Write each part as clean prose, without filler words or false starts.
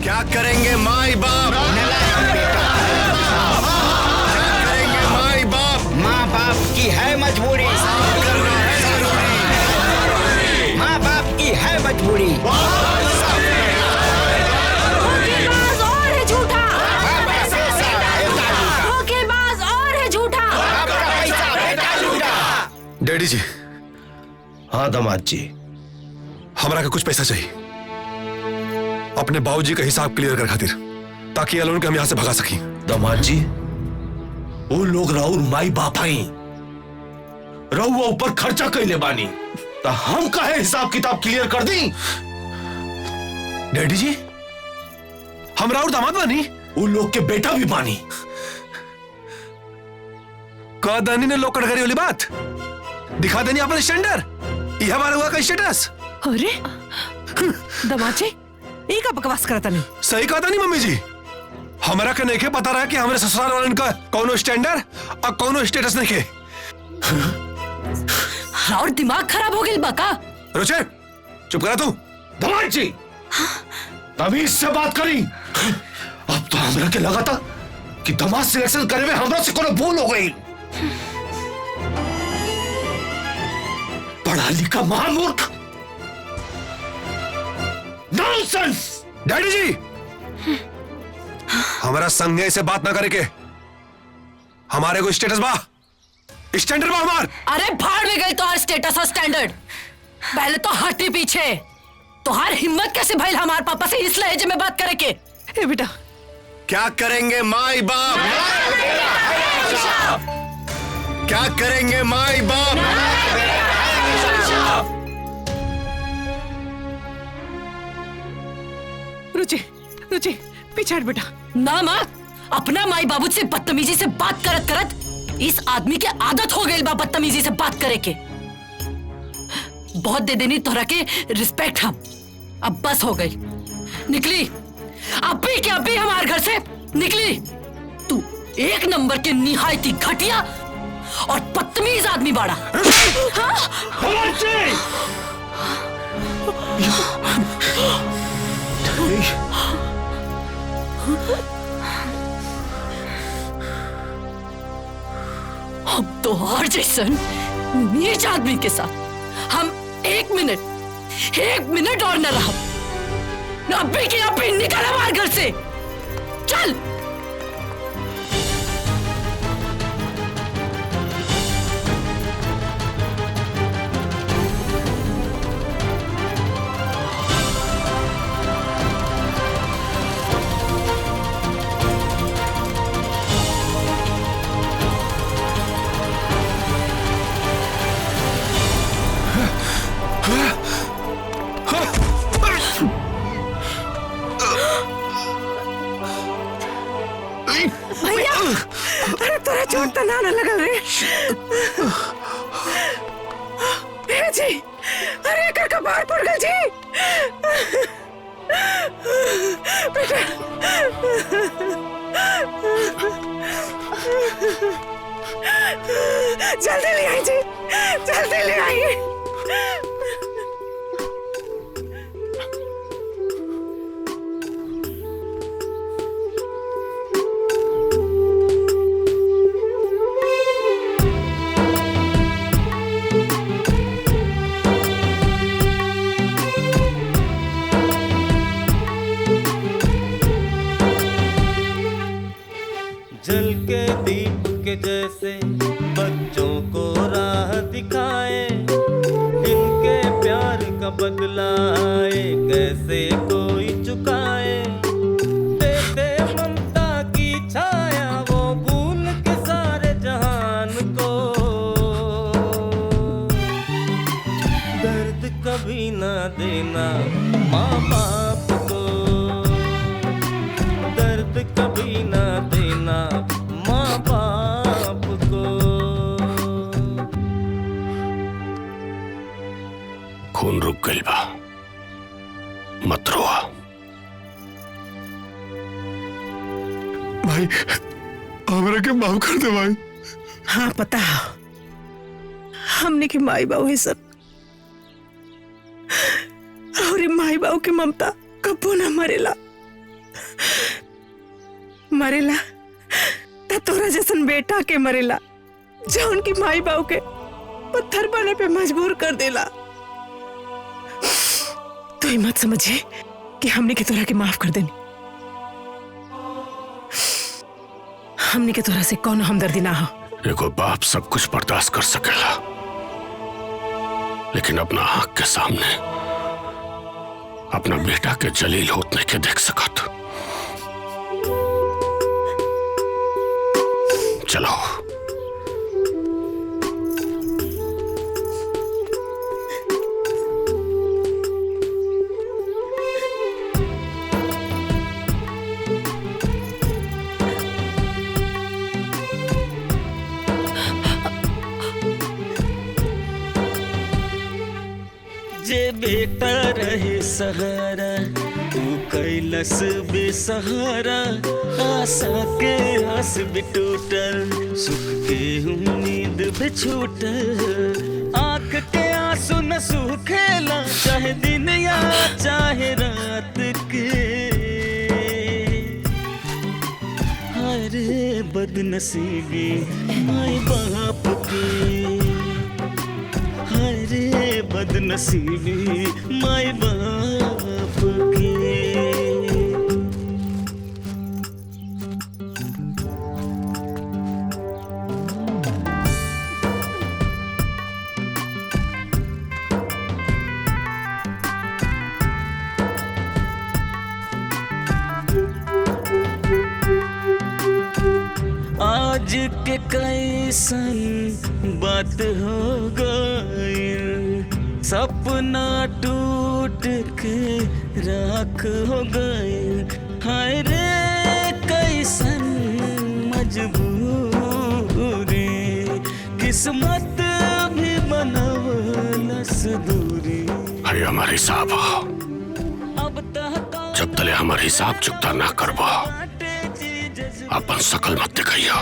क्या करेंगे माई बाप? क्या करेंगे माई बाप? माँ बाप की है मजबूरी, माँ बाप की है मजबूरी। धोखेबाज और है झूठा, धोखेबाज और है झूठा। डैडी जी। हाँ दामाद जी। हमरा का कुछ पैसा चाहिए अपने बाबूजी का हिसाब क्लियर कर खातिर, ताकि अलोन के हम यहाँ से भगा सकें। दामाद जी, वो लोग राउर माई बाप हैं, रहुआ ऊपर खर्चा कैले बानी, तो हम काहे हिसाब किताब क्लियर कर दी? डैडी जी, हम राउर दामाद बानी, वो लोग के बेटा भी बानी। कादानी ने लोग कटघरी वाली बात दिखा देनी अपने स्टैंडर्ड, ये हमारा हुआ का स्टेटस। अरे दामाद जी, ये का बकवास करता नहीं। सही कहा था नहीं मम्मी जी, हमारा का नहीं पता रहा कि हमारे ससुराल वाले का कौनो स्टैंडर्ड और कौनो स्टेटस नहीं के। और दिमाग खराब हो गया बाका। रुचे, चुप करा तू। दामाद जी, तमीज से बात करी। अब तो हमरा के लगा था कि दामाद सिलेक्शन करे में हमरा से कोनो भूल हो गई। पढ़ा लिखा महामूर्ख, नॉनसेंस। डैडी जी, हमारा संगे से बात ना करे के, हमारे को स्टेटस बा, स्टैंडर्ड बा हमार। अरे भाड़ में गई तो हर स्टेटस और स्टैंडर्ड। पहले तो हटी पीछे, तो हर हिम्मत कैसे भाई हमारे पापा से इस लहजे में बात करे के? ए बेटा, क्या करेंगे माई बाप? क्या करेंगे माई बाप? रुचि रुचि पीछे हट बेटा। ना माँ, अपना माई बाबू से बदतमीजी से बात करत करत इस आदमी के आदत हो गई बा बदतमीजी से बात करे के। बहुत दे देनी तोहरा के रिस्पेक्ट हम, अब बस हो गई। निकली अभी के अभी हमारे घर से निकली। तू एक नंबर के निहायती घटिया और बदतमीज आदमी बाड़ा। अब तो और जैसन नीच आदमी के साथ हम एक मिनट और न रहा। अभी के अभी निकल हमारे घर से, चल। भैया, अरे तोरा चोट तो ना लगल रे। ए जी, अरे एकर कपार पड़ गल जी। बेटा, जल्दी ले आई जी, जल्दी ले आई। जल के दीप के जैसे बच्चों को राह दिखाए, इनके प्यार का बदला आए कैसे कोई चुकाए। देते ममता की छाया वो भूल के सारे जहान को, दर्द कभी ना देना माँ बाप को, दर्द कभी ना देना माँ बाप को। खून रुक गइल बा, मत रोआ। भाई, हमरा के माफ कर दे भाई। हाँ पता है, हमने की माई बाबू है सब, और माई बाबू की ममता कबो न मरेला। मरेला त तोरा जैसन बेटा के मरेला जो उनकी माई बाबू के पत्थर बने पे मजबूर कर देला। तो ही मत समझे कि हमने के तोरा के माफ कर देनी। हमने के तोरा से कौन हमदर्दी ना हो। एगो बाप सब कुछ बर्दाश्त कर सकेला, लेकिन अपना आंख के सामने अपना बेटा के जलील होते के देख सकत। चलो जे बेटा रहे सहारा तू कैलस बेसहारा, आशा के आस भी टूटल, सुख के उम्मीद भी छूटल। आंख के आंसू न सूखेला चाहे दिन या चाहे रात के। अरे बदनसीबी माई बाप के, अरे बदनसीबी माई बाप के। आज के कैसन बात हो गई, सपना टूट के राख हो गए। हाय रे कैसन मजबूरी, किस्मत भी बनवलस दूरी। अरे हमारे हिसाब अब तक जब तले हमारे हिसाब चुकता ना करबा अपन शकल मत दिखाइया।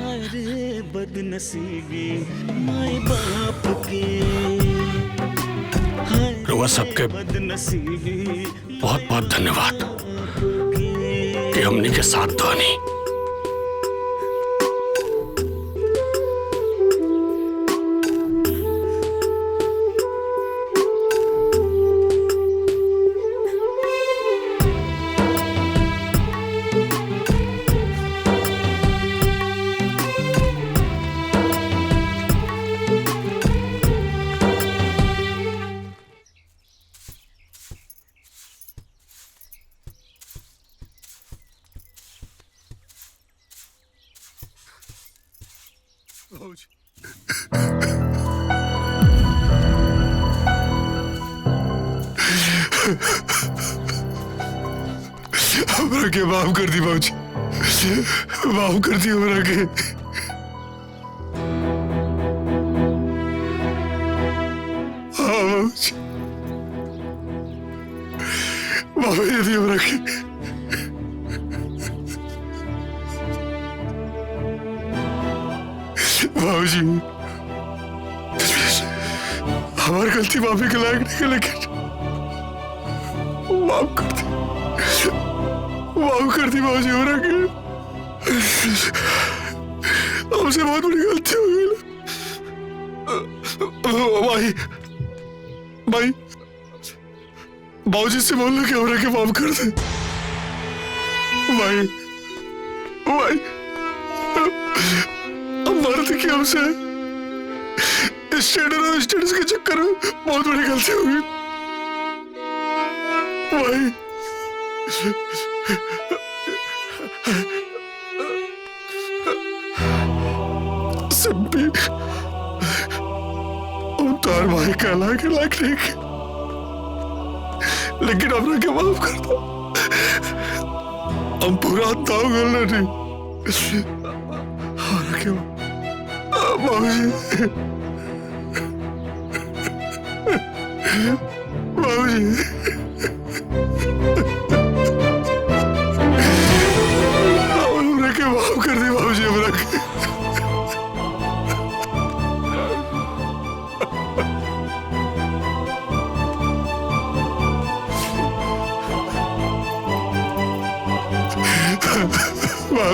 अरे बदनसीबी माई बाप के, रुआ सबके बदनसीबी बहुत बहुत धन्यवाद कि हमने के साथ धोनी। हमरा के माफ कर दी बाबूजी, माफ कर दी हमरा के। हाँ बाबूजी, माफ कर दी हमरा के। बाबूजी हमारी गलती माफी के लायक नहीं, लेकिन माफ कर दी, माफ कर दी बाबूजी हमरा के। हमसे बहुत बड़ी गलती हो गई। भाई भाई बाबूजी से बोल के हमरा के माफ कर दे भाई। भाई मर्द की हमसे स्टेटस के चक्कर में बहुत बड़ी गलती हो गई भाई। सिंपी हम तार भाई कहला के लायक नहीं, लेकिन हमरा के माफ कर दो। हम पूरा दाव गल नहीं हमरा के बाबूजी। बाबूजी हमरा के माफ कर दी बाबूजी हमरा के।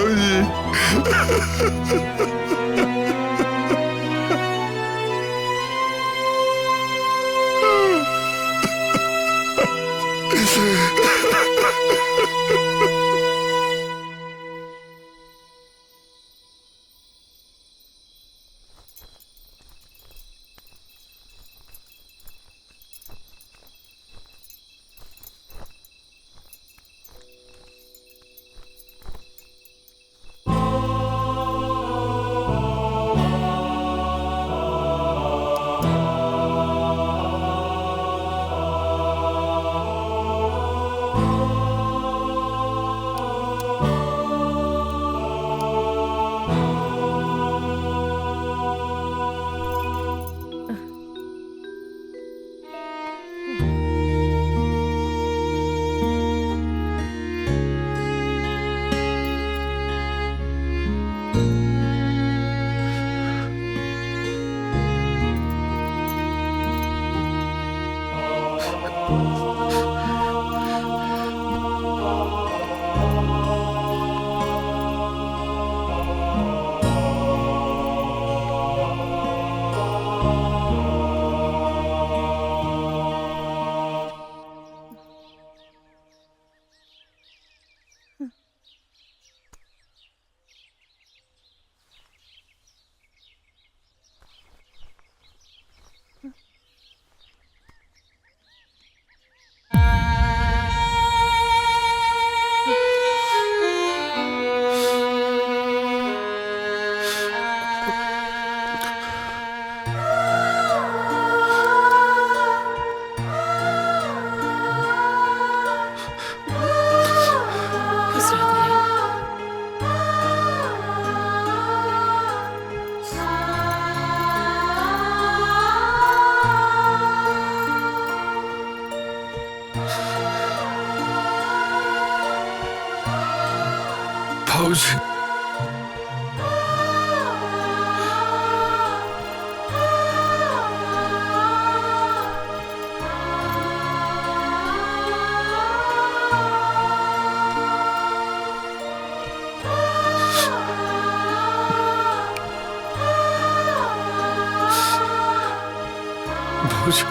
बाबूजी। बाबूजी। बाबूजी।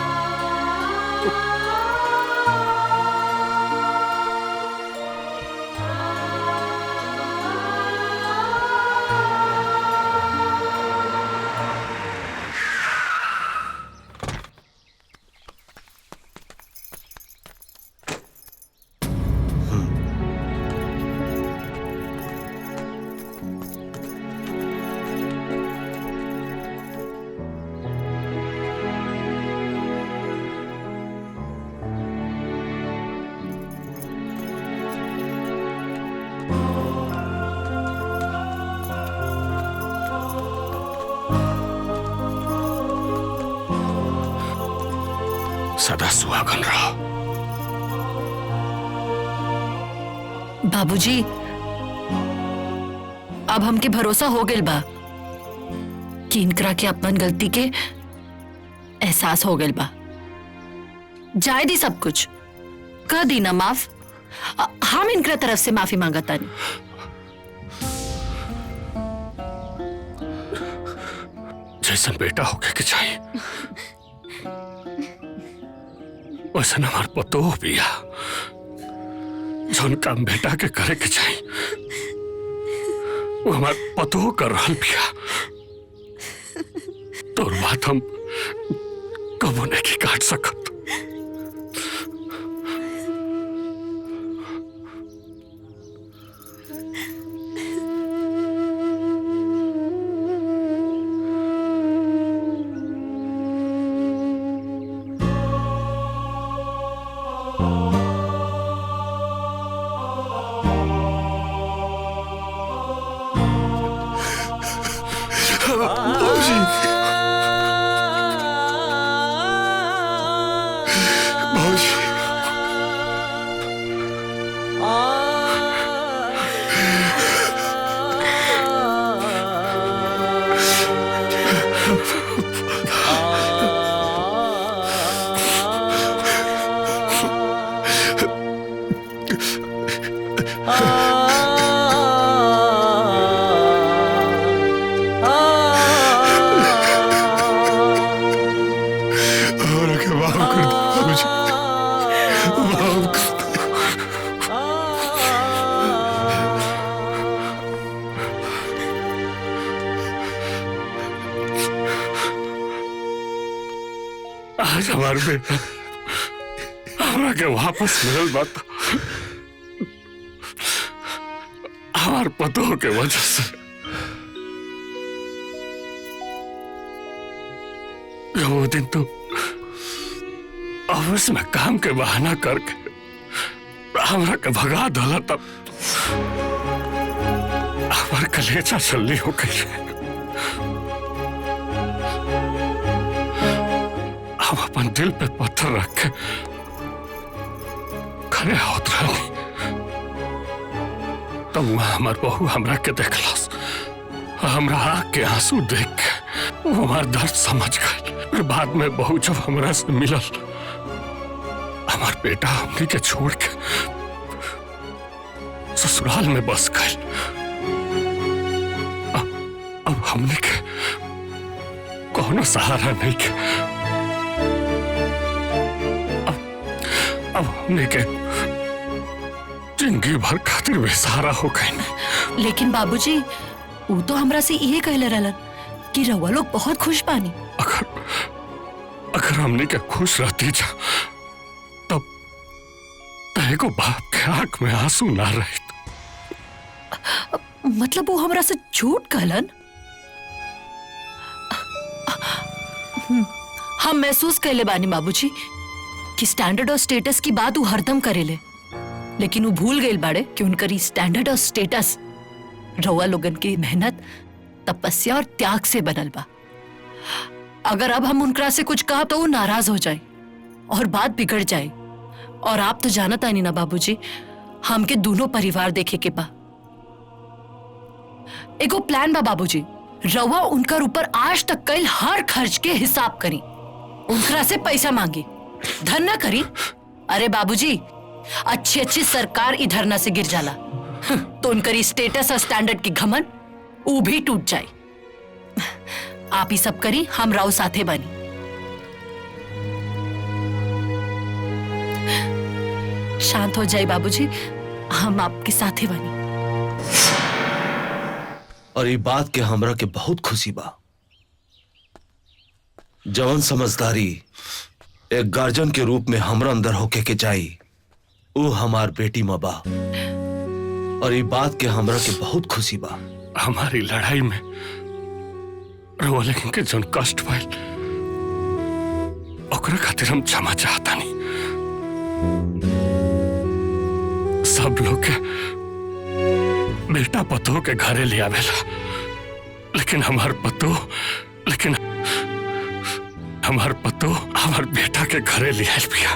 सदा सुहागन रहो। बाबूजी, अब हमके भरोसा हो गइल बा कि इनकरा के अपन गलती के एहसास हो गइल बा। जाए दी सब कुछ, कह दी ना माफ। हम इनकरा तरफ से माफी मांगता नहीं। जैसा बेटा होके के चाहिए वैसे हमार पतो बिया। जौन काम बेटा के करे के चाहिए वो हमार पतो कर रहा बिया। तोर बात हम कबो नहीं काट सकत। आज हमारे बेटा हमरा के वापस मिलल बात हमार पतों के वजह से। जब वो दिन तो ऑफिस में काम के बहाना करके हमरा के भगा डाला तब हमार कलेजा छल्ली हो गई। हम अपन दिल पे पत्थर रख के खड़े होत रहनी। तब वहां हमार बहू हमरा के देखलस, हमरा आँख के आंसू देख के वो हमार दर्द समझ गए। फिर बाद में बहू जब हमरा से मिलल, हमार बेटा हमनी के छोड़ के ससुराल में बस गए। अब हमने के कोनो सहारा नहीं के। अब हमने के जिंदगी भर खातिर बेसहारा हो गए। लेकिन बाबूजी वो तो हमरा से ये कहले रहलन कि रउआ लोग बहुत खुश बानी। अगर हमने के खुश रहती जा तब को बाप के आंख में आंसू ना रहे। मतलब वो हमरा से झूठ कहलन। हम महसूस कैले बानी बाबूजी कि स्टैंडर्ड और स्टेटस की बात वो हरदम करेले, लेकिन वो भूल गए बाड़े कि उनकरी स्टैंडर्ड और स्टेटस रउआ लोगन की मेहनत, तपस्या और त्याग से बनल बा। अगर अब हम उनकरा से कुछ कहा तो वो नाराज हो जाए और बात बिगड़ जाए। और आप तो जानत आनी ना बाबूजी, हमके दोनों परिवार देखे के बा। एगो प्लान बा बाबूजी, रउआ उनकर ऊपर आज तक कल हर खर्च के हिसाब करी, उनकरा से पैसा मांगी, धन ना करी। अरे बाबूजी अच्छी अच्छी सरकार इधर ना से गिर जाला तो उनकरी स्टेटस और स्टैंडर्ड की घमन वो भी टूट जाए। आप ही सब करी, हम राव साथे बनी। शांत हो जाए बाबूजी, हम आपके साथे बनी। और ये बात के हमरा के बहुत खुशी बा। जवन समझदारी एक गार्जियन के रूप में हमरा अंदर होके के जाई, वो हमार बेटी माँ बा। और ये बात के हमरा के बहुत खुशी बा। हमारी लड़ाई में रोलेकिन के जोन कष्ट भइल ओकरा खातिर हम क्षमा चाहता नहीं। सब लोग के बेटा पतो के घरे ले आवेला, लेकिन हमार पतो हमार बेटा के घरे ले आयल बिया।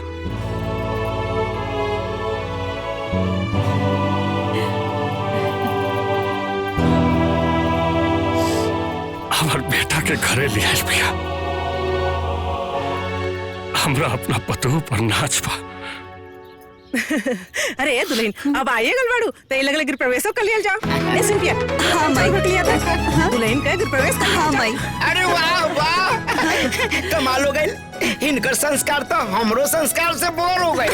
हमार बेटा के घरे ले आयल बिया। हमरा अपना पतो पर नाच बा। अरे दुल्हन अब आइए गलवाड़ू तो ये लग प्रवेश कर लिया जाओ। ए सिंपिया, हाँ माई लिया था दुल्हन का प्रवेश कर। हाँ माई। अरे वाह वाह, कमाल हो गई। इनकर संस्कार तो हमरो संस्कार से बोर हो गए।